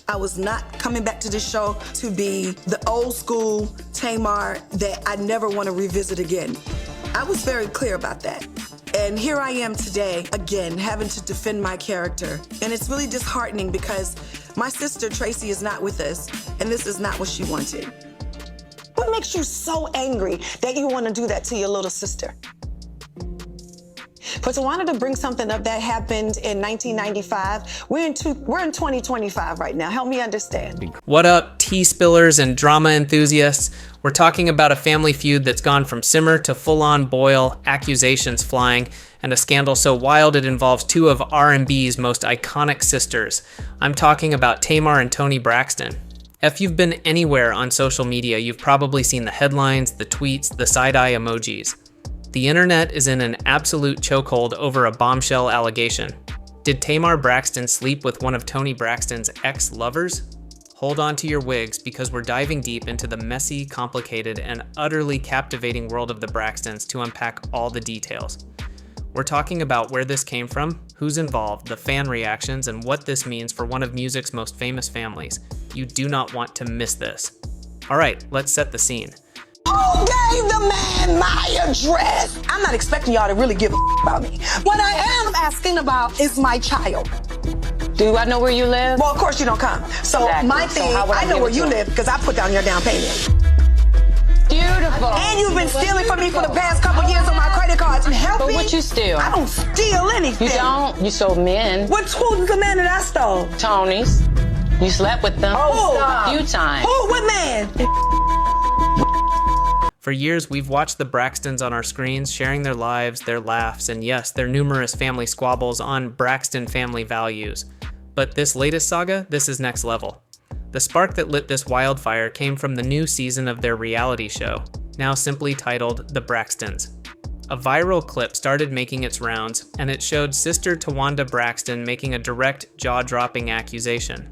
I was not coming back to this show to be the old school Tamar that I never want to revisit again. I was very clear about that. And here I am today, again, having to defend my character. And it's really disheartening because my sister Tracy is not with us, and this is not what she wanted. What makes you so angry that you want to do that to your little sister? For Tawanda to bring something up that happened in 1995, we're in 2025 right now. Help me understand. What up, tea spillers and drama enthusiasts? We're talking about a family feud that's gone from simmer to full-on boil, accusations flying, and a scandal so wild it involves two of R&B's most iconic sisters. I'm talking about Tamar and Toni Braxton. If you've been anywhere on social media, you've probably seen the headlines, the tweets, the side-eye emojis. The internet is in an absolute chokehold over a bombshell allegation. Did Tamar Braxton sleep with one of Toni Braxton's ex-lovers? Hold on to your wigs because we're diving deep into the messy, complicated, and utterly captivating world of the Braxtons to unpack all the details. We're talking about where this came from, who's involved, the fan reactions, and what this means for one of music's most famous families. You do not want to miss this. All right, let's set the scene. Who gave the man my address? I'm not expecting y'all to really give a about me. What I am asking about is my child. Do I know where you live? Well, of course you don't come. So Exactly. my thing, So how would I I know give where it you to live because I put down your down payment. Beautiful. And you've been stealing from me for the past couple years on my credit cards. Help But me. what you steal? I don't steal anything. You don't? You sold men. Who's the man that I stole? Tony's. You slept with them Oh, a few times. Who? What man? For years, we've watched the Braxtons on our screens, sharing their lives, their laughs, and yes, their numerous family squabbles on Braxton family values. But this latest saga, this is next level. The spark that lit this wildfire came from the new season of their reality show, now simply titled The Braxtons. A viral clip started making its rounds, and it showed sister Tawanda Braxton making a direct, jaw-dropping accusation.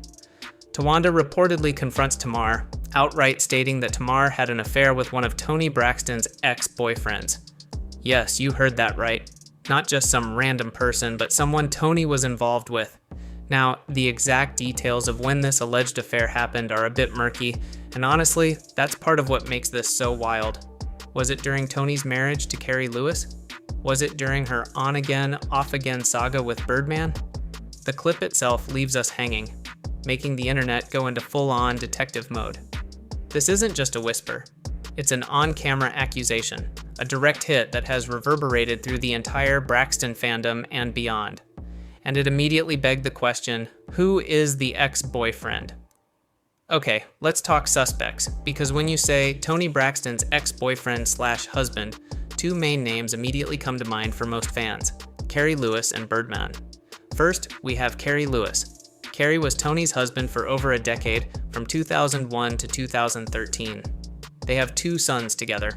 Tawanda reportedly confronts Tamar, outright stating that Tamar had an affair with one of Toni Braxton's ex-boyfriends. Yes, you heard that right. Not just some random person, but someone Toni was involved with. Now, the exact details of when this alleged affair happened are a bit murky, and honestly, that's part of what makes this so wild. Was it during Toni's marriage to Carrie Lewis? Was it during her on-again, off-again saga with Birdman? The clip itself leaves us hanging, making the internet go into full-on detective mode. This isn't just a whisper. It's an on-camera accusation, a direct hit that has reverberated through the entire Braxton fandom and beyond. And it immediately begged the question, who is the ex-boyfriend? Okay, let's talk suspects, because when you say Toni Braxton's ex-boyfriend/husband, two main names immediately come to mind for most fans, Carrie Lewis and Birdman. First, we have Carrie Lewis. Carrie was Toni's husband for over a decade, from 2001 to 2013. They have two sons together.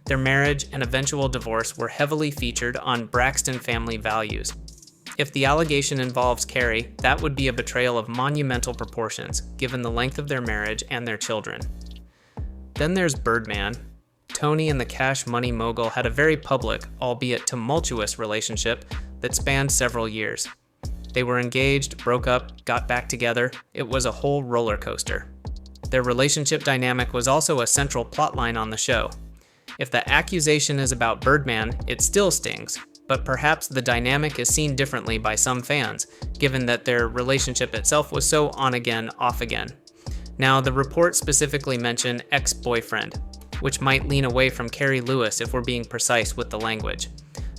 Their marriage and eventual divorce were heavily featured on Braxton family values. If the allegation involves Carrie, that would be a betrayal of monumental proportions, given the length of their marriage and their children. Then there's Birdman. Toni and the cash money mogul had a very public, albeit tumultuous relationship that spanned several years. They were engaged, broke up, got back together. It was a whole roller coaster. Their relationship dynamic was also a central plotline on the show. If the accusation is about Birdman, it still stings, but perhaps the dynamic is seen differently by some fans, given that their relationship itself was so on-again, off-again. Now, the report specifically mentioned ex-boyfriend, which might lean away from Carrie Lewis if we're being precise with the language.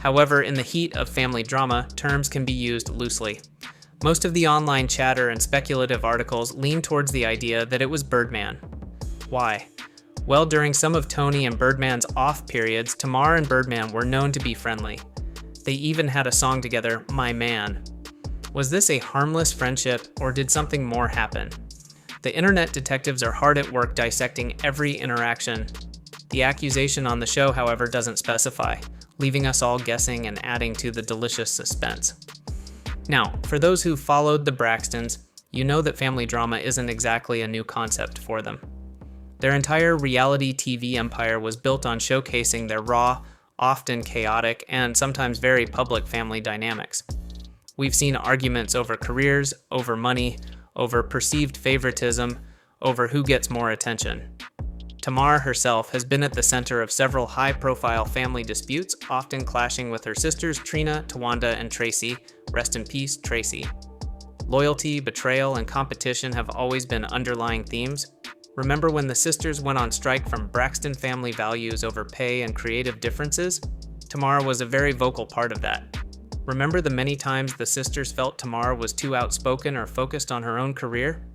However, in the heat of family drama, terms can be used loosely. Most of the online chatter and speculative articles lean towards the idea that it was Birdman. Why? Well, during some of Toni and Birdman's off periods, Tamar and Birdman were known to be friendly. They even had a song together, My Man. Was this a harmless friendship, or did something more happen? The internet detectives are hard at work dissecting every interaction. The accusation on the show, however, doesn't specify, leaving us all guessing and adding to the delicious suspense. Now, for those who followed the Braxtons, you know that family drama isn't exactly a new concept for them. Their entire reality TV empire was built on showcasing their raw, often chaotic, and sometimes very public family dynamics. We've seen arguments over careers, over money, over perceived favoritism, over who gets more attention. Tamar herself has been at the center of several high-profile family disputes, often clashing with her sisters Trina, Tawanda, and Tracy. Rest in peace, Tracy. Loyalty, betrayal, and competition have always been underlying themes. Remember when the sisters went on strike from Braxton family values over pay and creative differences? Tamar was a very vocal part of that. Remember the many times the sisters felt Tamar was too outspoken or focused on her own career?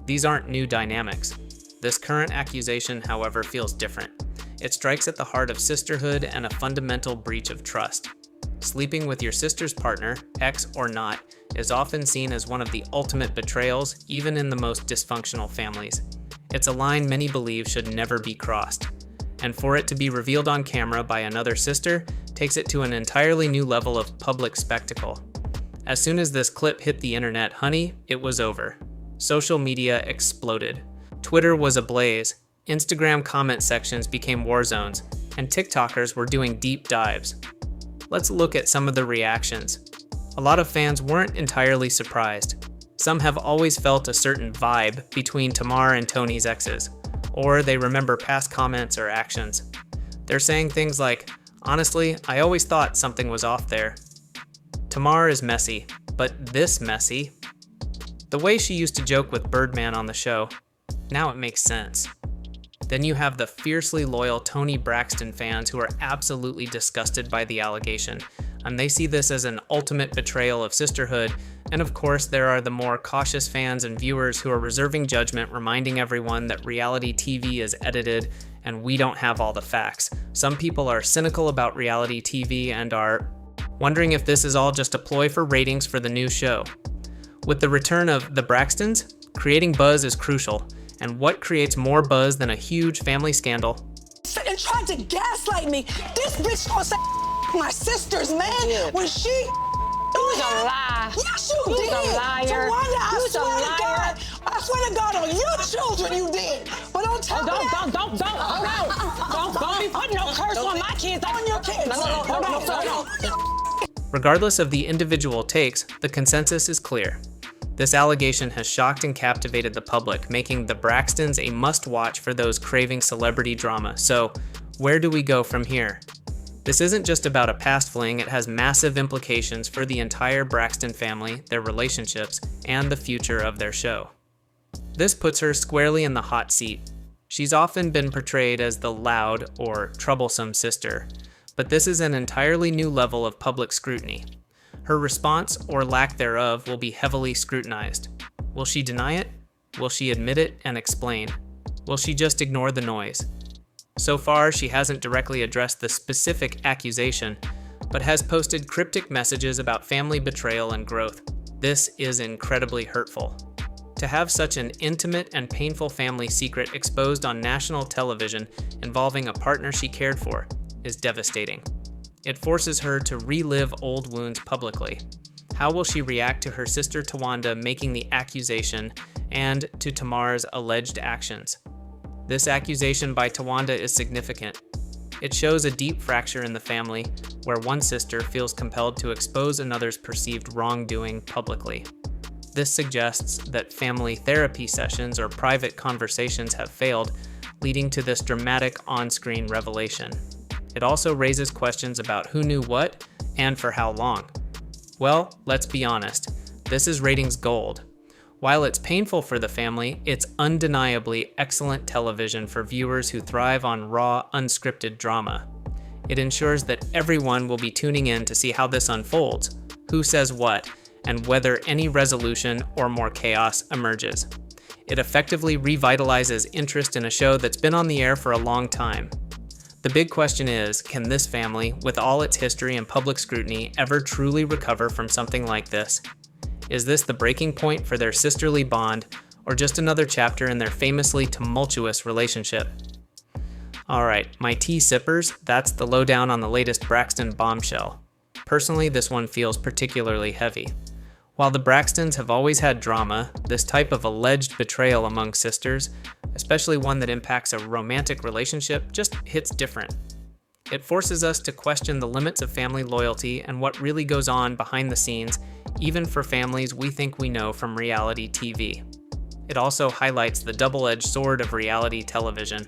These aren't new dynamics. This current accusation, however, feels different. It strikes at the heart of sisterhood and a fundamental breach of trust. Sleeping with your sister's partner, ex or not, is often seen as one of the ultimate betrayals, even in the most dysfunctional families. It's a line many believe should never be crossed. And for it to be revealed on camera by another sister takes it to an entirely new level of public spectacle. As soon as this clip hit the internet, honey, it was over. Social media exploded. Twitter was ablaze. Instagram comment sections became war zones, and TikTokers were doing deep dives. Let's look at some of the reactions. A lot of fans weren't entirely surprised. Some have always felt a certain vibe between Tamar and Tony's exes, or they remember past comments or actions. They're saying things like, honestly, I always thought something was off there. Tamar is messy, but this messy? The way she used to joke with Birdman on the show, now it makes sense. Then you have the fiercely loyal Tony Braxton fans who are absolutely disgusted by the allegation, and they see this as an ultimate betrayal of sisterhood. And of course, there are the more cautious fans and viewers who are reserving judgment, reminding everyone that reality TV is edited and we don't have all the facts. Some people are cynical about reality TV and are wondering if this is all just a ploy for ratings for the new show. With the return of the Braxtons, creating buzz is crucial. And what creates more buzz than a huge family scandal? And tried to gaslight me. This bitch gonna say my sisters, man. Yeah. When she You's a lie. Yes, you You's did. a liar. Tawanda, I You's a swear to liar. God, I swear to God, on your children you did. But on top of that, Don't be putting no curse on my kids. on your kids. No. Regardless of the individual takes, the consensus is clear. This allegation has shocked and captivated the public, making the Braxtons a must-watch for those craving celebrity drama. So, where do we go from here? This isn't just about a past fling, it has massive implications for the entire Braxton family, their relationships, and the future of their show. This puts her squarely in the hot seat. She's often been portrayed as the loud or troublesome sister, but this is an entirely new level of public scrutiny. Her response, or lack thereof, will be heavily scrutinized. Will she deny it? Will she admit it and explain? Will she just ignore the noise? So far, she hasn't directly addressed the specific accusation, but has posted cryptic messages about family betrayal and growth. This is incredibly hurtful. To have such an intimate and painful family secret exposed on national television involving a partner she cared for is devastating. It forces her to relive old wounds publicly. How will she react to her sister Tawanda making the accusation and to Tamar's alleged actions? This accusation by Tawanda is significant. It shows a deep fracture in the family where one sister feels compelled to expose another's perceived wrongdoing publicly. This suggests that family therapy sessions or private conversations have failed, leading to this dramatic on-screen revelation. It also raises questions about who knew what and for how long. Well, let's be honest, this is ratings gold. While it's painful for the family, it's undeniably excellent television for viewers who thrive on raw, unscripted drama. It ensures that everyone will be tuning in to see how this unfolds, who says what, and whether any resolution or more chaos emerges. It effectively revitalizes interest in a show that's been on the air for a long time. The big question is, can this family, with all its history and public scrutiny, ever truly recover from something like this? Is this the breaking point for their sisterly bond, or just another chapter in their famously tumultuous relationship? Alright, my tea sippers, that's the lowdown on the latest Braxton bombshell. Personally, this one feels particularly heavy. While the Braxtons have always had drama, this type of alleged betrayal among sisters, especially one that impacts a romantic relationship, just hits different. It forces us to question the limits of family loyalty and what really goes on behind the scenes, even for families we think we know from reality TV. It also highlights the double-edged sword of reality television.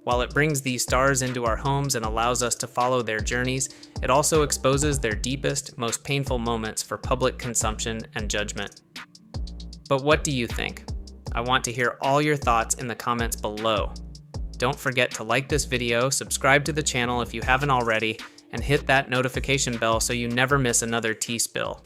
While it brings these stars into our homes and allows us to follow their journeys, it also exposes their deepest, most painful moments for public consumption and judgment. But what do you think? I want to hear all your thoughts in the comments below. Don't forget to like this video, subscribe to the channel if you haven't already, and hit that notification bell so you never miss another tea spill.